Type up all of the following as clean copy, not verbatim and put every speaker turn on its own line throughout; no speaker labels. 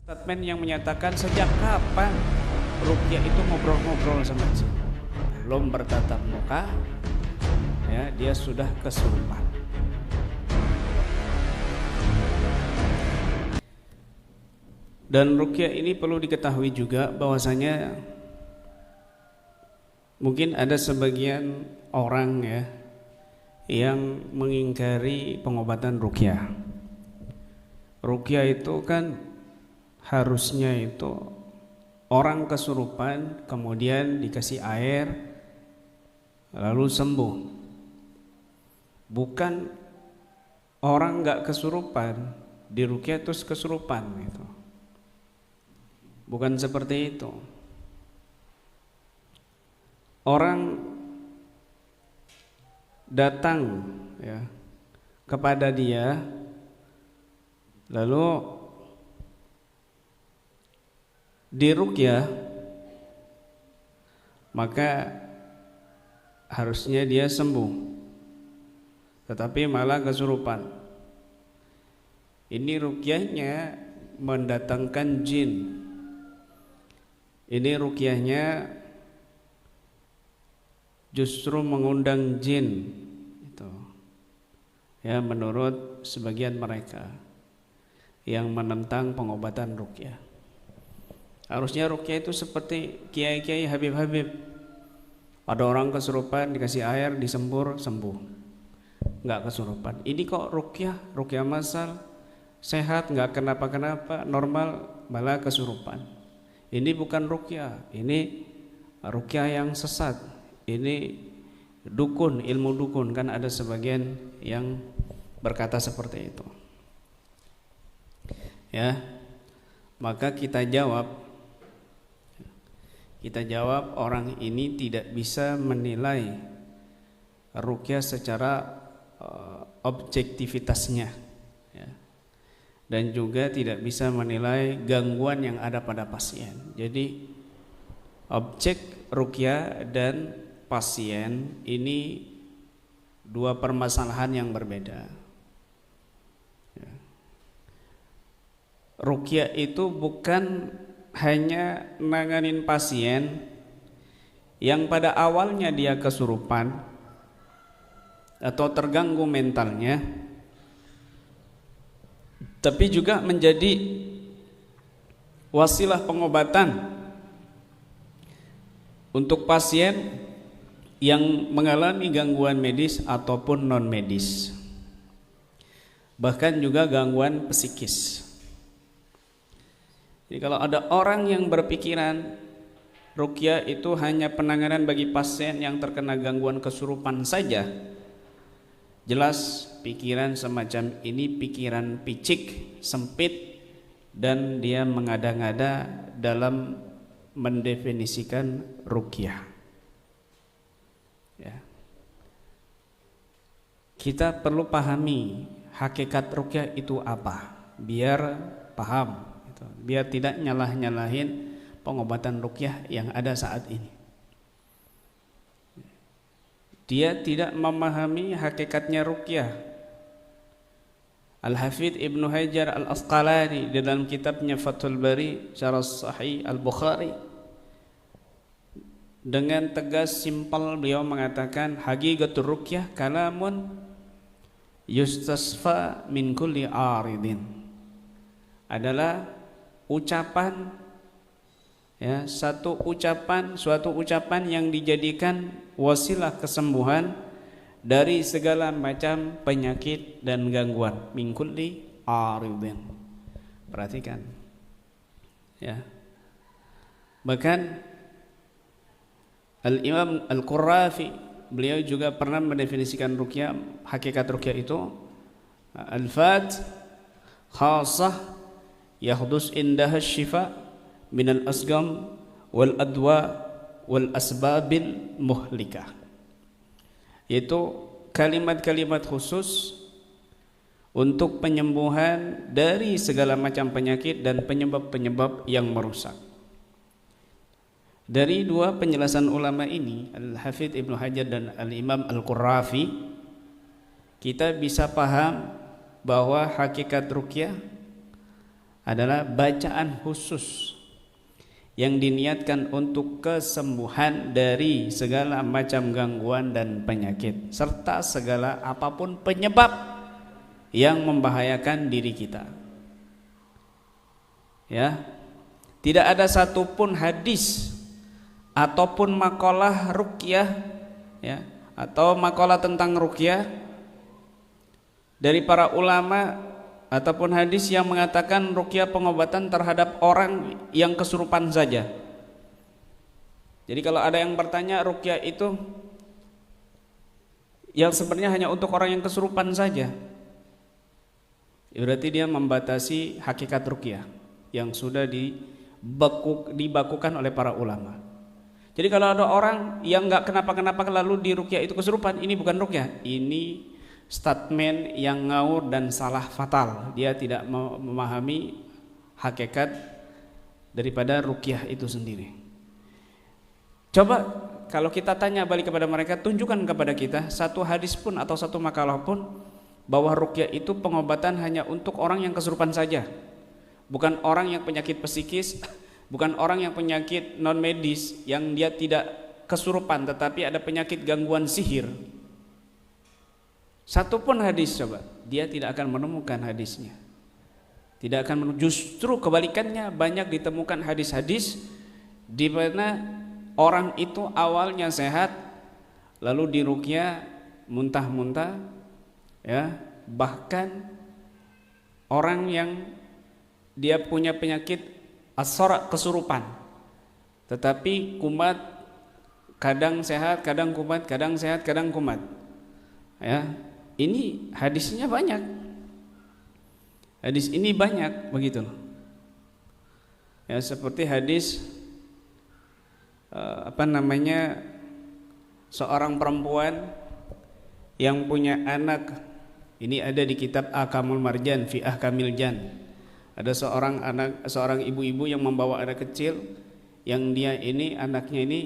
Statement yang menyatakan sejak kapan ruqyah itu ngobrol-ngobrol sama jin. Belum bertatap muka, ya dia sudah kesurupan. Dan ruqyah ini perlu diketahui juga bahwasanya mungkin ada sebagian orang ya yang mengingkari pengobatan ruqyah. Ruqyah itu kan harusnya itu orang kesurupan kemudian dikasih air lalu sembuh. Bukan orang nggak kesurupan di ruqyah terus kesurupan gitu. Bukan seperti itu. Orang datang ya kepada dia lalu diruqyah, maka harusnya dia sembuh, tetapi malah kesurupan. Ini ruqyahnya mendatangkan jin. Ini ruqyahnya justru mengundang jin itu. Ya, menurut sebagian mereka yang menentang pengobatan ruqyah. Harusnya ruqyah itu seperti kiai-kiai Habib-Habib. Ada orang kesurupan dikasih air disembur sembuh, nggak kesurupan. Ini kok ruqyah masal, sehat nggak kenapa-kenapa, normal malah kesurupan. Ini bukan ruqyah, ini ruqyah yang sesat. Ini dukun, ilmu dukun, kan ada sebagian yang berkata seperti itu. Ya, maka kita jawab orang ini tidak bisa menilai ruqyah secara objektivitasnya ya. Dan juga tidak bisa menilai gangguan yang ada pada pasien. Jadi objek ruqyah dan pasien ini dua permasalahan yang berbeda ya. Ruqyah itu bukan hanya nanganin pasien yang pada awalnya dia kesurupan atau terganggu mentalnya, tapi juga menjadi wasilah pengobatan untuk pasien yang mengalami gangguan medis ataupun non medis, bahkan juga gangguan psikis. Jadi kalau ada orang yang berpikiran ruqyah itu hanya penanganan bagi pasien yang terkena gangguan kesurupan saja, jelas pikiran semacam ini pikiran picik, sempit, dan dia mengada-ngada dalam mendefinisikan ruqyah ya. Kita perlu pahami hakikat ruqyah itu apa, biar paham, biar tidak nyalah-nyalahin pengobatan ruqyah yang ada saat ini. Dia tidak memahami hakikatnya ruqyah. Al-Hafidz Ibnu Hajar Al-Asqalani di dalam kitabnya Fathul Bari Syarah Sahih Al-Bukhari dengan tegas simpel beliau mengatakan haqiqatur ruqyah kalamun yustasfa min kulli aridin, adalah ucapan ya, suatu ucapan yang dijadikan wasilah kesembuhan dari segala macam penyakit dan gangguan. Min kulli aridin. Perhatikan ya. Bahkan Al-Imam Al-Qurrafi beliau juga pernah mendefinisikan ruqyah, hakikat ruqyah itu al-fat khassah yahdus indaha syifa minal asgam wal adwa wal asbabil muhlikah, yaitu kalimat-kalimat khusus untuk penyembuhan dari segala macam penyakit dan penyebab-penyebab yang merusak. Dari dua penjelasan ulama ini, Al-Hafidz Ibnu Hajar dan Al-Imam Al-Qurrafi, kita bisa paham bahwa hakikat ruqyah adalah bacaan khusus yang diniatkan untuk kesembuhan dari segala macam gangguan dan penyakit serta segala apapun penyebab yang membahayakan diri kita. Ya, tidak ada satupun hadis ataupun makalah ruqyah, ya, atau makalah tentang ruqyah dari para ulama ataupun hadis yang mengatakan ruqyah pengobatan terhadap orang yang kesurupan saja. Jadi kalau ada yang bertanya ruqyah itu yang sebenarnya hanya untuk orang yang kesurupan saja, ya berarti dia membatasi hakikat ruqyah yang sudah dibakukan oleh para ulama. Jadi kalau ada orang yang nggak kenapa-kenapa lalu di ruqyah itu kesurupan, ini bukan ruqyah, ini statement yang ngawur dan salah fatal. Dia tidak memahami hakikat daripada ruqyah itu sendiri. Coba kalau kita tanya balik kepada mereka, tunjukkan kepada kita satu hadis pun atau satu makalah pun bahwa ruqyah itu pengobatan hanya untuk orang yang kesurupan saja, bukan orang yang penyakit psikis, bukan orang yang penyakit non medis yang dia tidak kesurupan tetapi ada penyakit gangguan sihir. Satu pun hadis, coba dia tidak akan menemukan hadisnya. Tidak akan, justru kebalikannya, banyak ditemukan hadis-hadis di mana orang itu awalnya sehat lalu diruqyah muntah-muntah, ya, bahkan orang yang dia punya penyakit as-sara, kesurupan, tetapi kumat, kadang sehat, kadang kumat, kadang sehat, kadang kumat. Ya, ini hadisnya banyak. Hadis ini banyak begitu. Ya, seperti hadis seorang perempuan yang punya anak. Ini ada di kitab Ahkamul Marjan fi Ahkamil Jan. Ada seorang ibu-ibu yang membawa anak kecil yang dia ini, anaknya ini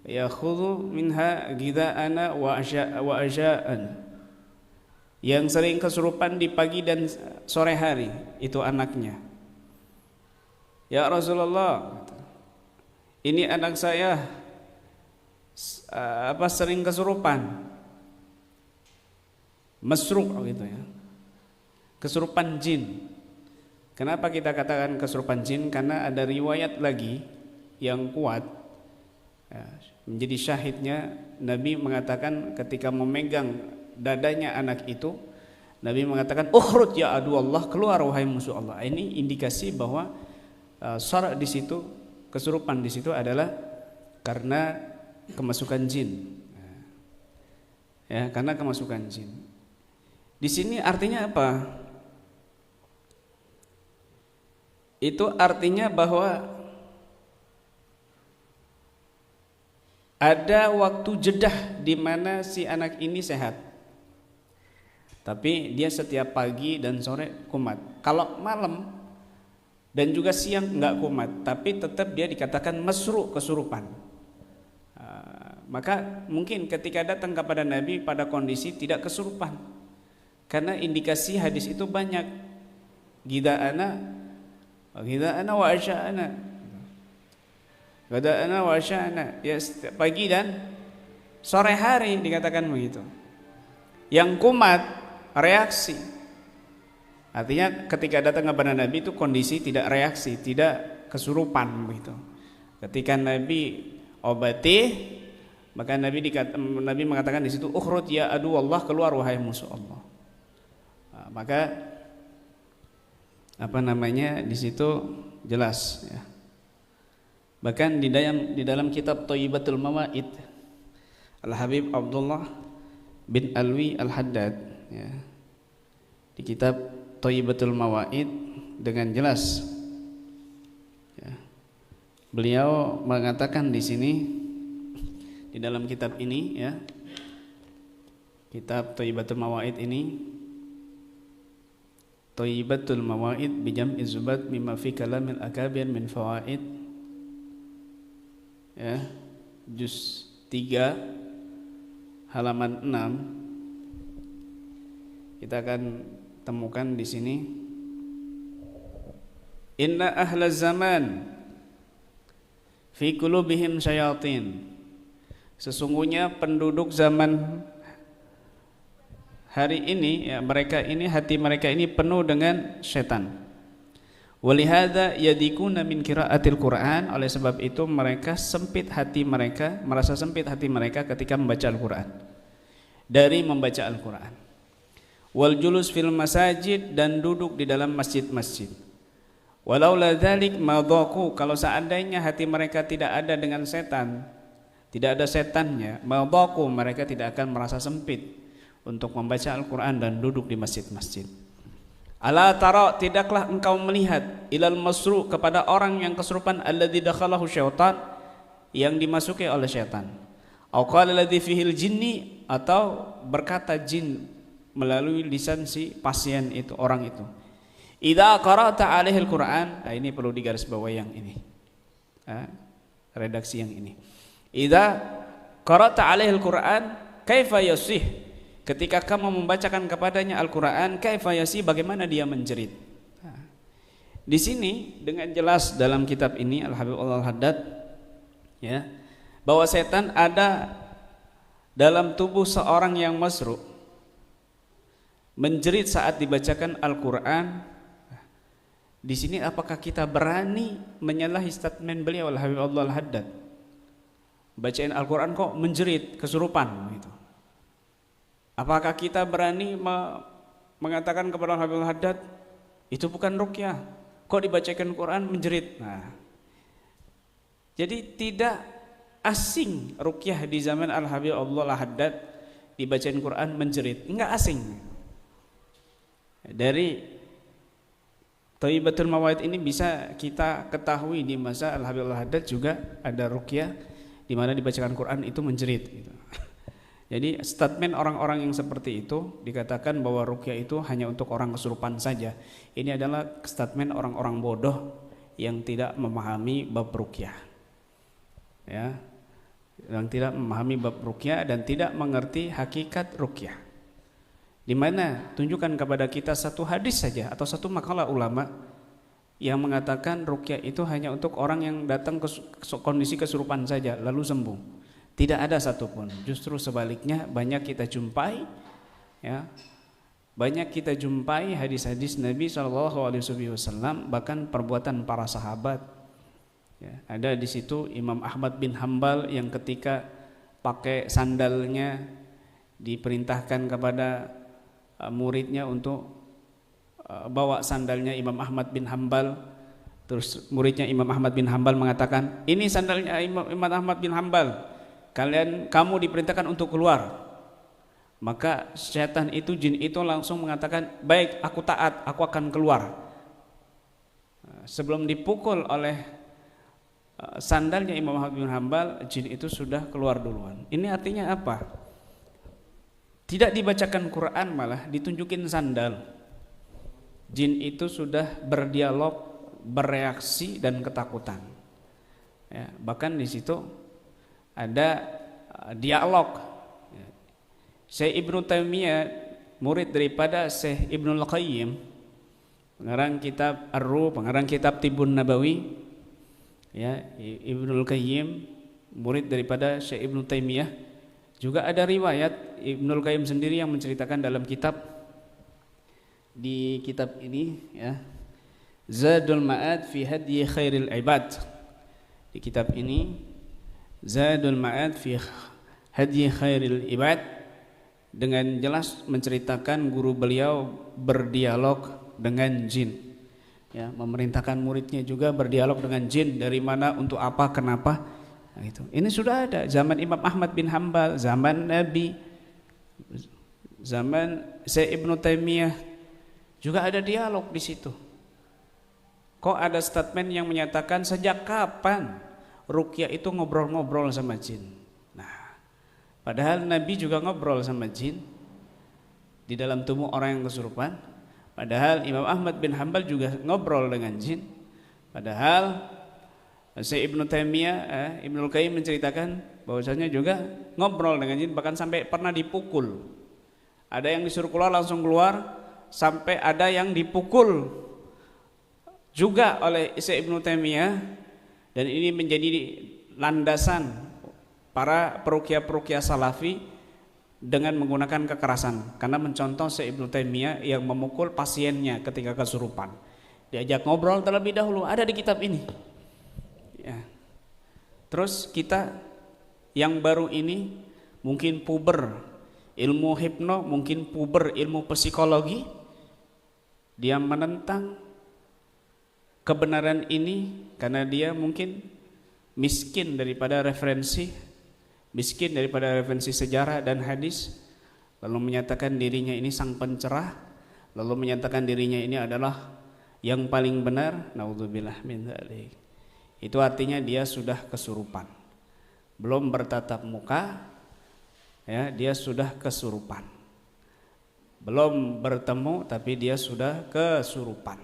yakhudhu minha ghidha'ana wa asya'an, yang sering kesurupan di pagi dan sore hari, itu anaknya. Ya Rasulullah, ini anak saya sering kesurupan, masruq gitu ya, kesurupan jin. Kenapa kita katakan kesurupan jin? Karena ada riwayat lagi yang kuat, ya, menjadi syahidnya Nabi mengatakan ketika memegang dadanya anak itu, Nabi mengatakan ukhruj ya adu Allah, keluar wahai musuh Allah. Ini indikasi bahwa sara di situ, kesurupan di situ adalah karena kemasukan jin. Ya, karena kemasukan jin. Di sini artinya apa? Itu artinya bahwa ada waktu jedah di mana si anak ini sehat, tapi dia setiap pagi dan sore kumat. Kalau malam dan juga siang enggak kumat, tapi tetap dia dikatakan masruq, kesurupan. Maka mungkin ketika datang kepada Nabi pada kondisi tidak kesurupan, karena indikasi hadis itu banyak. Ghidha'ana wa asya'ana, ghidha'ana wa asya'ana, ya, setiap pagi dan sore hari dikatakan begitu. Yang kumat reaksi, artinya ketika datang kepada Nabi itu kondisi tidak reaksi, tidak kesurupan begitu. Ketika Nabi obati, maka Nabi mengatakan di situ ukhruj ya adu Allah, keluar wahai musuh Allah. Maka di situ jelas, ya. Bahkan di dalam kitab Thayyibatul Mawaid, Al-Habib Abdullah bin Alwi Al-Haddad, ya, di kitab Thayyibatul Mawaid dengan jelas, ya, beliau mengatakan di sini di dalam kitab ini, ya, kitab Thayyibatul Mawaid ini, Thayyibatul Mawaid bijam'i zubat mimma fi kalamil akabir min fawaid, ya, juz 3 halaman 6, kita akan temukan di sini Inna ahla zaman fi qulubihim syayatin. Sesungguhnya penduduk zaman hari ini, ya, hati mereka ini penuh dengan setan. Walihada yadikuna min qiraatil Quran. Oleh sebab itu mereka merasa sempit hati mereka ketika membaca Al-Quran, dari membaca Al-Quran. Wal julus fil masajid, dan duduk di dalam masjid-masjid. Walaula dzalik madaqu, kalau seandainya hati mereka tidak ada dengan setan, tidak ada setannya, madaqu, mereka tidak akan merasa sempit untuk membaca Al-Quran dan duduk di masjid-masjid. Ala tara, tidaklah engkau melihat, ilal masru, kepada orang yang kesurupan, alladzi dakhalahu syaitan, yang dimasuki oleh syaitan. Au qala alladzi fihil jinni, atau berkata jin melalui lisan si pasien itu, orang itu. Idza qara'ta 'alaihil Qur'an, nah ini perlu digarisbawahi yang ini. Redaksi yang ini. Idza qara'ta 'alaihil Qur'an kaifa yasih, ketika kamu membacakan kepadanya Al-Qur'an, kaifa yasih, bagaimana dia menjerit. Di sini dengan jelas dalam kitab ini Al-Habib Al-Haddad, ya, bahwa setan ada dalam tubuh seorang yang masru, menjerit saat dibacakan Al-Qur'an. Di sini apakah kita berani menyalahi statement beliau Al-Habib Al-Haddad? Bacain Al-Qur'an kok menjerit, kesurupan gitu. Apakah kita berani mengatakan kepada Al-Habib Al-Haddad, itu bukan ruqyah, kok dibacakan Quran menjerit? Nah, jadi tidak asing ruqyah di zaman Al-Habib Al-Haddad, dibacain Quran menjerit, enggak asing. Dari Thayyibatul Mawaid ini bisa kita ketahui di masa Al-Habib Al-Haddad juga ada ruqyah di mana dibacakan Quran itu menjerit gitu. Jadi statement orang-orang yang seperti itu dikatakan bahwa ruqyah itu hanya untuk orang kesurupan saja. Ini adalah statement orang-orang bodoh yang tidak memahami bab ruqyah. Ya. Yang tidak memahami bab ruqyah dan tidak mengerti hakikat ruqyah. Di mana tunjukkan kepada kita satu hadis saja atau satu makalah ulama yang mengatakan ruqyah itu hanya untuk orang yang datang ke kondisi kesurupan saja lalu sembuh. Tidak ada satupun. Justru sebaliknya banyak kita jumpai, ya, banyak kita jumpai hadis-hadis Nabi SAW, bahkan perbuatan para sahabat. Ya, ada di situ Imam Ahmad bin Hanbal yang ketika pakai sandalnya diperintahkan kepada muridnya untuk bawa sandalnya Imam Ahmad bin Hanbal. Terus muridnya Imam Ahmad bin Hanbal mengatakan, ini sandalnya Imam Ahmad bin Hanbal, kamu diperintahkan untuk keluar. Maka setan itu, jin itu langsung mengatakan, baik, aku taat, aku akan keluar. Sebelum dipukul oleh sandalnya Imam Ahmad bin Hanbal, jin itu sudah keluar duluan. Ini artinya apa? Tidak dibacakan Quran, malah ditunjukin sandal. Jin itu sudah berdialog, bereaksi dan ketakutan. Ya, bahkan di situ ada dialog. Syekh Ibnu Taimiyah, murid daripada Syekh Ibnul Qayyim, pengarang kitab Ar-Ruh, pengarang kitab Tibbun Nabawi, ya, Ibnul Qayyim, murid daripada Syekh Ibnu Taimiyah. Juga ada riwayat Ibnul Qayyim sendiri yang menceritakan dalam kitab, di kitab ini, ya, Zadul Ma'ad fi Hadyi Khairil Ibad. Di kitab ini Zadul Ma'ad fi Hadyi Khairil Ibad dengan jelas menceritakan guru beliau berdialog dengan jin, ya, memerintahkan muridnya juga berdialog dengan jin, dari mana, untuk apa, kenapa. Nah, itu. Ini sudah ada zaman Imam Ahmad bin Hanbal, zaman Nabi, zaman Syekh Ibnu Taimiyah juga ada dialog di situ. Kok ada statement yang menyatakan sejak kapan ruqyah itu ngobrol-ngobrol sama jin? Nah, padahal Nabi juga ngobrol sama jin di dalam tubuh orang yang kesurupan. Padahal Imam Ahmad bin Hanbal juga ngobrol dengan jin. Padahal Syekh Ibnu Taimiyah, Ibnul Qayyim menceritakan bahwasanya juga ngobrol dengan jin, bahkan sampai pernah dipukul. Ada yang disuruh keluar langsung keluar, sampai ada yang dipukul juga oleh Syekh Ibnu Taimiyah, dan ini menjadi landasan para peruqyah-peruqyah salafi dengan menggunakan kekerasan, karena mencontoh Syekh Ibnu Taimiyah yang memukul pasiennya ketika kesurupan. Diajak ngobrol terlebih dahulu, ada di kitab ini. Ya. Terus kita yang baru ini mungkin puber ilmu hipno, mungkin puber ilmu psikologi, dia menentang kebenaran ini karena dia mungkin miskin daripada referensi sejarah dan hadis, lalu menyatakan dirinya ini sang pencerah, lalu menyatakan dirinya ini adalah yang paling benar. Naudzubillah min dzalik. Itu artinya dia sudah kesurupan, belum bertatap muka, ya, dia sudah kesurupan, belum bertemu tapi dia sudah kesurupan.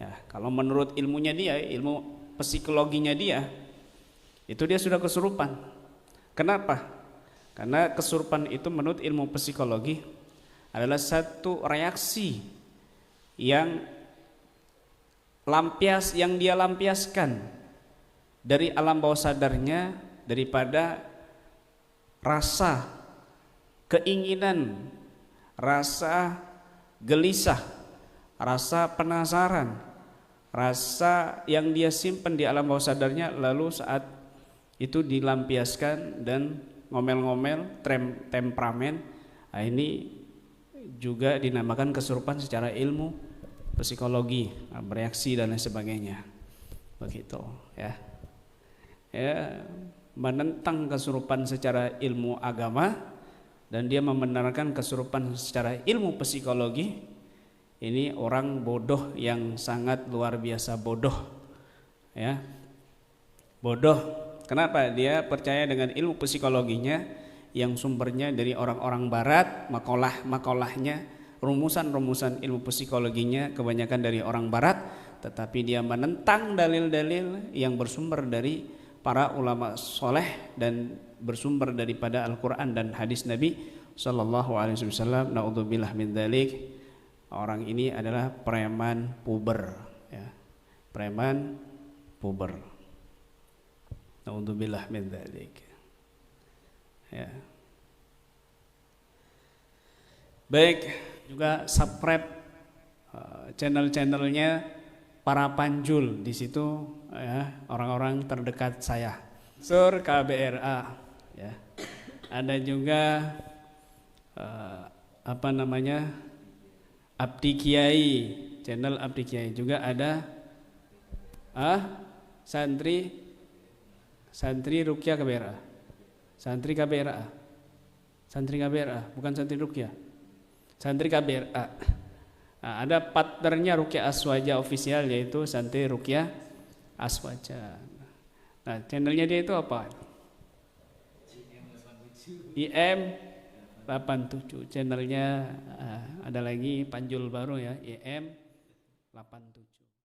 Ya, kalau menurut ilmunya dia, ilmu psikologinya dia, itu dia sudah kesurupan. Kenapa? Karena kesurupan itu menurut ilmu psikologi adalah satu reaksi yang dia lampiaskan dari alam bawah sadarnya, daripada rasa keinginan, rasa gelisah, rasa penasaran, rasa yang dia simpan di alam bawah sadarnya, lalu saat itu dilampiaskan dan ngomel-ngomel, temperamen. Nah, ini juga dinamakan kesurupan secara ilmu psikologi, bereaksi dan lain sebagainya. Begitu, ya. Ya, menentang kesurupan secara ilmu agama dan dia membenarkan kesurupan secara ilmu psikologi. Ini orang bodoh yang sangat luar biasa bodoh, ya. Bodoh. Kenapa? Dia percaya dengan ilmu psikologinya yang sumbernya dari orang-orang barat, makalah-makalahnya, rumusan-rumusan ilmu psikologinya kebanyakan dari orang barat, tetapi dia menentang dalil-dalil yang bersumber dari para ulama soleh dan bersumber daripada Al-Quran dan hadis Nabi Sallallahu Alaihi Wasallam. Naudzubillah min dzalik. Orang ini adalah preman puber, ya. Preman puber. Naudzubillah min dzalik. Ya. Baik, juga subscribe channel-channelnya para panjul. Di situ, ya, orang-orang terdekat saya. Sur KBRA, ya. Ada juga Abdi Kiai, channel Abdi Kiai. Juga ada santri Ruqyah KBRA. Santri KBRA, bukan santri Ruqyah. Santri KBRA. Nah, ada partnernya Ruqyah Aswaja official, yaitu santri Ruqyah Aswaja. Nah, channelnya dia itu apa? IM87. Channelnya ada lagi panjul baru, ya, IM87.